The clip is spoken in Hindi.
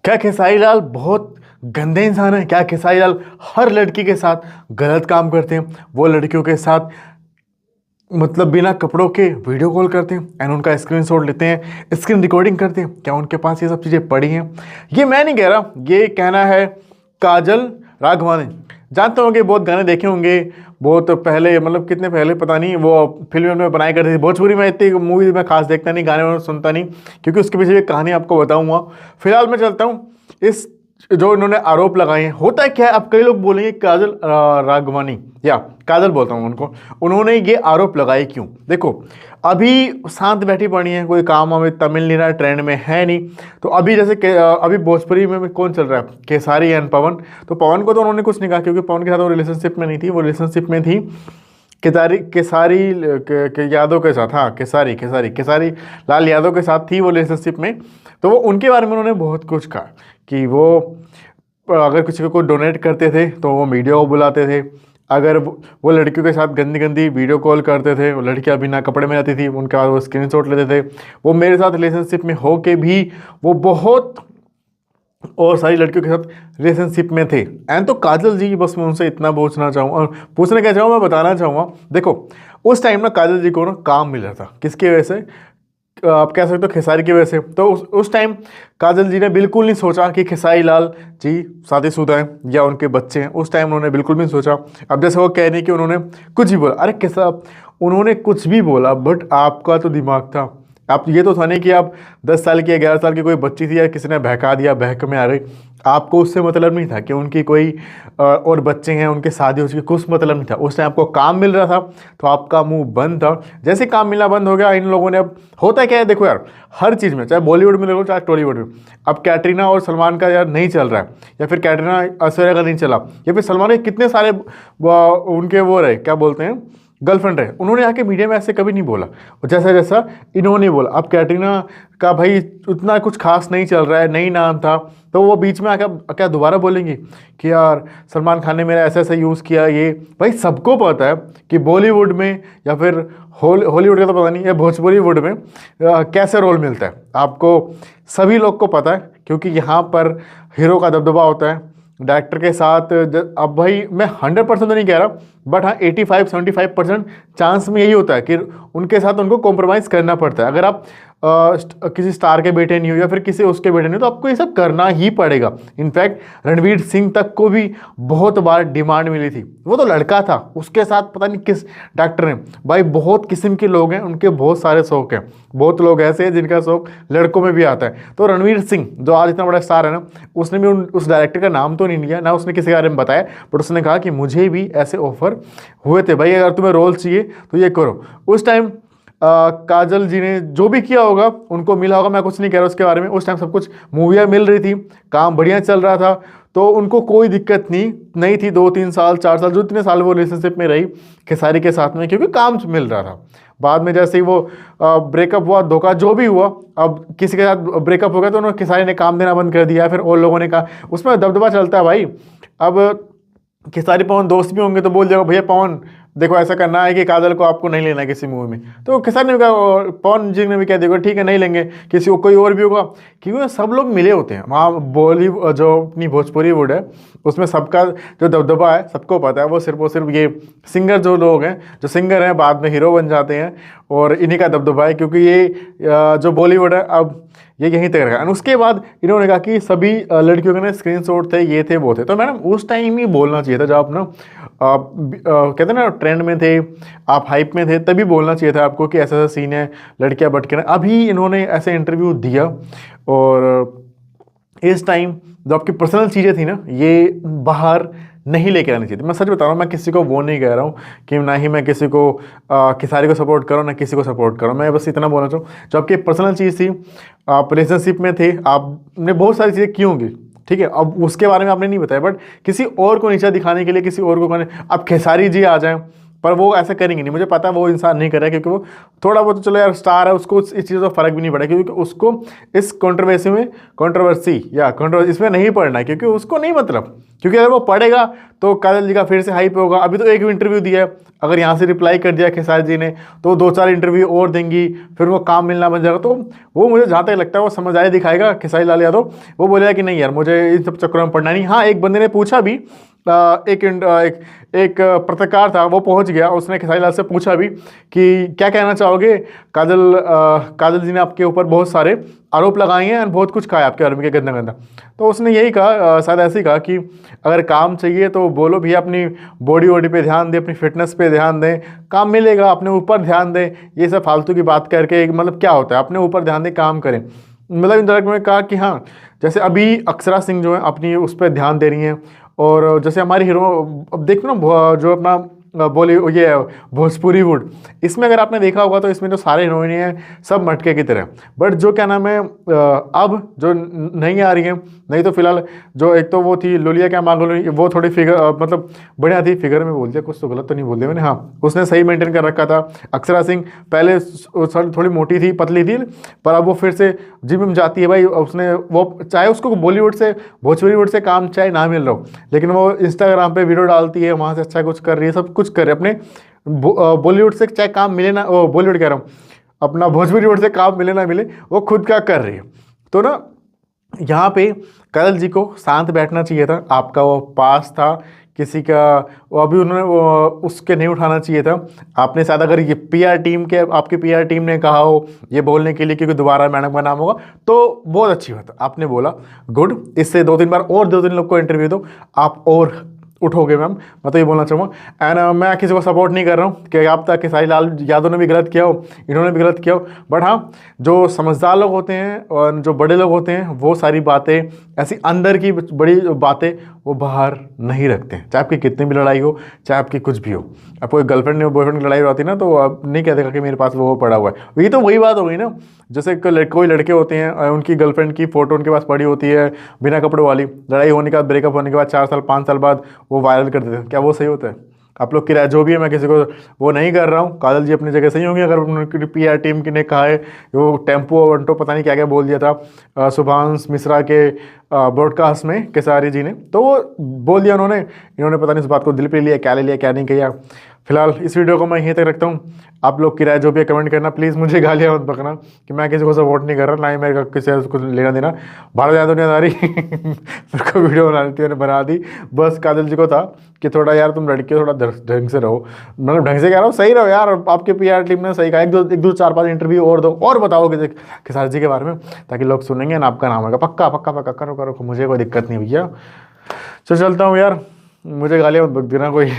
क्या खेसारी लाल बहुत गंदे इंसान है? क्या खेसारी लाल हर लड़की के साथ गलत काम करते हैं? वो लड़कियों के साथ मतलब बिना कपड़ों के वीडियो कॉल करते हैं एंड उनका स्क्रीनशॉट लेते हैं, स्क्रीन रिकॉर्डिंग करते हैं? क्या उनके पास ये सब चीज़ें पड़ी हैं? ये मैं नहीं कह रहा, ये कहना है काजल राघवानी। जानते होंगे, बहुत गाने देखे होंगे, बहुत पहले, मतलब कितने पहले पता नहीं, वो फिल्म में बनाई करती थी। भोजपुरी में इतनी मूवी में खास देखता नहीं, गाने में सुनता नहीं, क्योंकि उसके पीछे एक कहानी आपको बताऊंगा। फिलहाल मैं चलता हूँ इस जो इन्होंने आरोप लगाए हैं। होता क्या है, अब कई लोग बोलेंगे काजल राघवानी, या काजल बोलता हूँ उनको, उन्होंने ये आरोप लगाए क्यों? देखो, अभी शांत बैठी पड़ी है, कोई काम हमें तमिल नहीं रहा, ट्रेंड में है नहीं। तो अभी जैसे अभी भोजपुरी में कौन चल रहा है? केसारी एंड पवन। तो पवन को तो उन्होंने कुछ नहीं कहा, क्योंकि पवन के साथ वो रिलेशनशिप में नहीं थी, वो रिलेशनशिप में थी केसारी यादव के साथ। हाँ, केसारी लाल यादव के साथ थी वो रिलेशनशिप में। तो वो उनके बारे में उन्होंने बहुत कुछ कहा कि वो अगर किसी को डोनेट करते थे तो वो मीडिया को बुलाते थे, अगर वो लड़कियों के साथ गंदी गंदी वीडियो कॉल करते थे, वो लड़कियां बिना कपड़े में रहती थी, उनके बाद वो स्क्रीनशॉट लेते थे। वो मेरे साथ रिलेशनशिप में हो के भी वो बहुत और सारी लड़कियों के साथ रिलेशनशिप में थे। एंड तो काजल जी, बस मैं उनसे इतना पूछना चाहूँगा, और पूछने क्या चाहूँ, मैं बताना चाहूँगा। देखो, उस टाइम ना काजल जी को ना काम मिल रहा था, किसकी वजह से? आप कह सकते हो खेसारी की वजह से। तो उस टाइम काजल जी ने बिल्कुल नहीं सोचा कि खेसारी लाल जी शादीशुदा हैं या उनके बच्चे हैं। उस टाइम उन्होंने बिल्कुल भी नहीं सोचा। अब जैसे वो कह रही कि उन्होंने कुछ भी बोला, अरे कैसा, उन्होंने कुछ भी बोला, बट आपका तो दिमाग था। आप ये तो था नहीं कि आप 10 साल की या 11 साल की कोई बच्ची थी या किसी ने बहका दिया, बहक में आ गई। आपको उससे मतलब नहीं था कि उनकी कोई और बच्चे हैं, उनके शादी हो चुकी, कुछ मतलब नहीं था। उस टाइम आपको काम मिल रहा था, तो आपका मुंह बंद था। जैसे काम मिलना बंद हो गया, इन लोगों ने, अब होता क्या है, देखो यार, हर चीज़ में, चाहे बॉलीवुड में देखो चाहे टॉलीवुड में, अब कैटरीना और सलमान का यार नहीं चल रहा है, या फिर कैटरीना ऐश्वर्या का नहीं चला, या फिर सलमान के कितने सारे उनके वो रहे, क्या बोलते हैं, गर्लफ्रेंड रहे, उन्होंने आके मीडिया में ऐसे कभी नहीं बोला, और जैसा जैसा इन्होंने बोला। अब कैटरीना का भाई उतना कुछ खास नहीं चल रहा है, नई नाम था, तो वो बीच में आकर क्या दोबारा बोलेंगे कि यार सलमान खान ने मेरा ऐसा ऐसा यूज़ किया? ये भाई सबको पता है कि बॉलीवुड में या फिर हॉलीवुड का तो पता नहीं, या भोजपुरी में कैसे रोल मिलता है, आपको सभी लोग को पता है, क्योंकि यहाँ पर हीरो का दबदबा होता है डायरेक्टर के साथ। अब भाई मैं 100% तो नहीं कह रहा, बट हाँ 85-75% चांस में यही होता है कि उनके साथ उनको कॉम्प्रोमाइज़ करना पड़ता है। अगर आप किसी स्टार के बेटे नहीं हो या फिर किसी उसके बेटे नहीं हो, तो आपको ये सब करना ही पड़ेगा। इनफैक्ट रणवीर सिंह तक को भी बहुत बार डिमांड मिली थी, वो तो लड़का था, उसके साथ पता नहीं किस डॉक्टर ने। भाई बहुत किस्म के लोग हैं, उनके बहुत सारे शौक हैं, बहुत लोग ऐसे हैं जिनका शौक लड़कों में भी आता है। तो रणवीर सिंह जो आज इतना बड़ा स्टार है ना, उसने भी उस डायरेक्टर का नाम तो नहीं लिया ना, उसने किसी के बारे में बताया, बट उसने कहा कि मुझे भी ऐसे ऑफर हुए थे भाई, अगर तुम्हें रोल चाहिए तो ये करो। उस टाइम काजल जी ने जो भी किया होगा उनको मिला होगा, मैं कुछ नहीं कह रहा उसके बारे में। उस टाइम सब कुछ मूवियाँ मिल रही थी, काम बढ़िया चल रहा था, तो उनको कोई दिक्कत नहीं थी। 2-3 साल 4 साल जो इतने साल वो रिलेशनशिप में रही खेसारी के साथ में, क्योंकि काम मिल रहा था। बाद में जैसे ही वो ब्रेकअप हुआ, धोखा जो भी हुआ, अब किसी के साथ ब्रेकअप हो गया तो उन्होंने खेसारी ने काम देना बंद कर दिया, फिर और लोगों ने कहा, उसमें दबदबा चलता है भाई। अब खेसारी पवन दोस्त भी होंगे तो बोल जाओ भैया पवन देखो ऐसा करना है कि काजल को आपको नहीं लेना है किसी मूवी में, तो खेसारी ने कहा, पवन जी ने भी कह दिया ठीक है नहीं लेंगे, किसी को कोई और भी होगा, क्योंकि सब लोग मिले होते हैं वहाँ। बॉलीवुड जो अपनी भोजपुरी वुड है, उसमें सबका जो दबदबा है सबको पता है। वो सिर्फ ये सिंगर जो लोग हैं, जो सिंगर हैं बाद में हीरो बन जाते हैं, और इन्हीं का दबदबा है, क्योंकि ये जो बॉलीवुड है अब ये यहीं तक रखा। उसके बाद इन्होंने कहा कि सभी लड़कियों के ना स्क्रीनशॉट थे, ये थे वो थे। तो मैडम उस टाइम ही बोलना चाहिए था, जब आप ना कहते हैं ना ट्रेंड में थे, आप हाइप में थे, तभी बोलना चाहिए था आपको कि ऐसा ऐसा सीन है, लड़कियां भटके ना। अभी इन्होंने ऐसे इंटरव्यू दिया, और इस टाइम जो आपकी पर्सनल चीज़ें थी ना, ये बाहर नहीं लेके आनी चाहिए थी। मैं सच बता रहा हूँ, मैं किसी को वो नहीं कह रहा हूँ कि ना ही मैं किसी को खेसारी को सपोर्ट करूँ ना किसी को सपोर्ट करूँ। मैं बस इतना बोलना चाहूँ, जो आपकी पर्सनल चीज़ थी, आप रिलेशनशिप में थे, आपने बहुत सारी चीज़ें की होंगी, ठीक है, अब उसके बारे में आपने नहीं बताया, बट किसी और को नीचा दिखाने के लिए, किसी और को कहने, अब खेसारी जी आ जाएं पर वो ऐसा करेंगे नहीं, मुझे पता है वो इंसान नहीं कर रहा है, क्योंकि वो थोड़ा बहुत तो चलो यार स्टार है, उसको इस चीज़ का फर्क भी नहीं पड़ा, क्योंकि उसको इस कंट्रोवर्सी इसमें नहीं पड़ना है, क्योंकि उसको नहीं मतलब, क्योंकि अगर वो पढ़ेगा तो काजल जी का फिर से हाइप होगा। अभी तो एक भी इंटरव्यू दिया है, अगर यहाँ से रिप्लाई कर दिया खेसारी जी ने तो 2-4 इंटरव्यू और देंगी, फिर वो काम मिलना बन जाएगा। तो वो मुझे जहाँ तक लगता है वो समझदारी दिखाएगा खेसारी लाल यादव। वो बोलेगा कि नहीं यार मुझे इन सब चक्करों में पढ़ना नहीं। हाँ, एक बंदे ने पूछा भी, एक पत्रकार था, वो पहुंच गया, उसने खेसारी लाल से पूछा भी कि क्या कहना चाहोगे, काजल जी ने आपके ऊपर बहुत सारे आरोप लगाए हैं और बहुत कुछ कहा है आपके बारे में गंदा गंदा। तो उसने यही कहा, शायद ऐसे ही कहा कि अगर काम चाहिए तो बोलो भैया, अपनी बॉडी वॉडी पे ध्यान दें, अपनी फिटनेस पे ध्यान दें, काम मिलेगा, अपने ऊपर ध्यान दें। ये सब फालतू की बात करके मतलब क्या होता है, अपने ऊपर ध्यान दें, काम करें। मतलब इन तरह में कहा कि हाँ, जैसे अभी अक्षरा सिंह जो है अपनी उस पर ध्यान दे रही हैं, और जैसे हमारी हीरो, अब देखो ना जो अपना बॉलीवुड ये भोजपुरी वुड, इसमें अगर आपने देखा होगा तो इसमें जो सारे हीरोइन हैं सब मटके की तरह। बट जो क्या नाम है, अब जो नहीं आ रही हैं, नहीं तो फिलहाल जो एक तो वो थी लोलिया क्या मांगोली, वो थोड़ी फिगर मतलब बढ़िया थी, फिगर में बोल दिया कुछ तो गलत तो नहीं बोल दिया मैंने, हाँ उसने सही मेंटेन कर रखा था। अक्षरा सिंह पहले थोड़ी मोटी थी, पतली थी, पर अब वो फिर से जिम में जाती है भाई। उसने वो चाहे उसको बॉलीवुड से बॉलीवुड से काम चाहे ना मिल रहा हो, लेकिन वो इंस्टाग्राम पे वीडियो डालती है, वहाँ से अच्छा कुछ कर रही है, सब कुछ कर रही है। अपने बॉलीवुड से चाहे काम मिले ना, बॉलीवुड कह रहा हूँ, अपना भोजपुरी से काम मिले ना मिले, वो खुद का कर रही है। तो ना यहाँ पे काजल जी को शांत बैठना चाहिए था। आपका वो पास था किसी का, वो अभी उन्होंने उसके नहीं उठाना चाहिए था। आपने शायद अगर ये पीआर टीम के, आपकी पीआर टीम ने कहा हो ये बोलने के लिए क्योंकि दोबारा मैडम का नाम होगा, तो बहुत अच्छी बात है, आपने बोला, गुड। इससे 2-3 बार और 2-3 लोग को इंटरव्यू दो, आप और उठोगे मैम, मैं तो ये बोलना चाहूँगा। एंड मैं किसी को सपोर्ट नहीं कर रहा हूँ कि आप तक खेसारी लाल यादव ने भी गलत किया हो, इन्होंने भी गलत किया हो, बट हाँ जो समझदार लोग होते हैं और जो बड़े लोग होते हैं वो सारी बातें, ऐसी अंदर की बड़ी बातें वो बाहर नहीं रखते हैं। चाहे आपकी कितनी भी लड़ाई हो, चाहे आपकी कुछ भी हो, आपको एक गर्लफ्रेंड या बॉयफ्रेंड की लड़ाई होती है ना, तो आप नहीं कहते कि मेरे पास वो पड़ा हुआ है। ये तो वही बात हो गई ना, जैसे कोई लड़के होते हैं, उनकी गर्लफ्रेंड की फ़ोटो उनके पास पड़ी होती है बिना कपड़ों वाली, लड़ाई होने के बाद, ब्रेकअप होने के बाद 4 साल 5 साल बाद वो वायरल कर देते हैं। क्या वो सही होता है? आप लोग की राय जो भी है, मैं किसी को वो नहीं कर रहा हूँ। काजल जी अपनी जगह सही होंगी, अगर उनकी पीआर टीम की ने कहा है वो टेम्पो वंटो पता नहीं क्या क्या बोल दिया था सुभाष मिश्रा के ब्रॉडकास्ट में खेसारी जी ने, तो वो बोल दिया इन्होंने पता नहीं इस बात को दिल पे लिया, क्या ले लिया क्या नहीं किया। फिलहाल इस वीडियो को मैं यहीं तक रखता हूँ। आप लोग की राय जो भी है कमेंट करना प्लीज़, मुझे गालियाँ मत बकना कि मैं किसी को सपोर्ट नहीं कर रहा, ना ही मेरे किसी से कुछ लेना देना। भारत ज़्यादा दुनियादारी मेरे को वीडियो बनानी थी, मैंने बना दी। बस काजल जी को था कि थोड़ा यार तुम लड़के थोड़ा ढंग से रहो, मतलब ढंग से कह रहा हूँ, सही रहो यार। आपके पीआर टीम ने सही कहा, एक दो 4-5 इंटरव्यू और दो, और बताओ कि खेसारी जी के बारे में, ताकि लोग सुनेंगे ना, आपका नाम होगा। पक्का पक्का पक्का, करो करो, मुझे कोई दिक्कत नहीं भैया। चलता हूँ यार, मुझे गालियाँ मत बक देना कोई।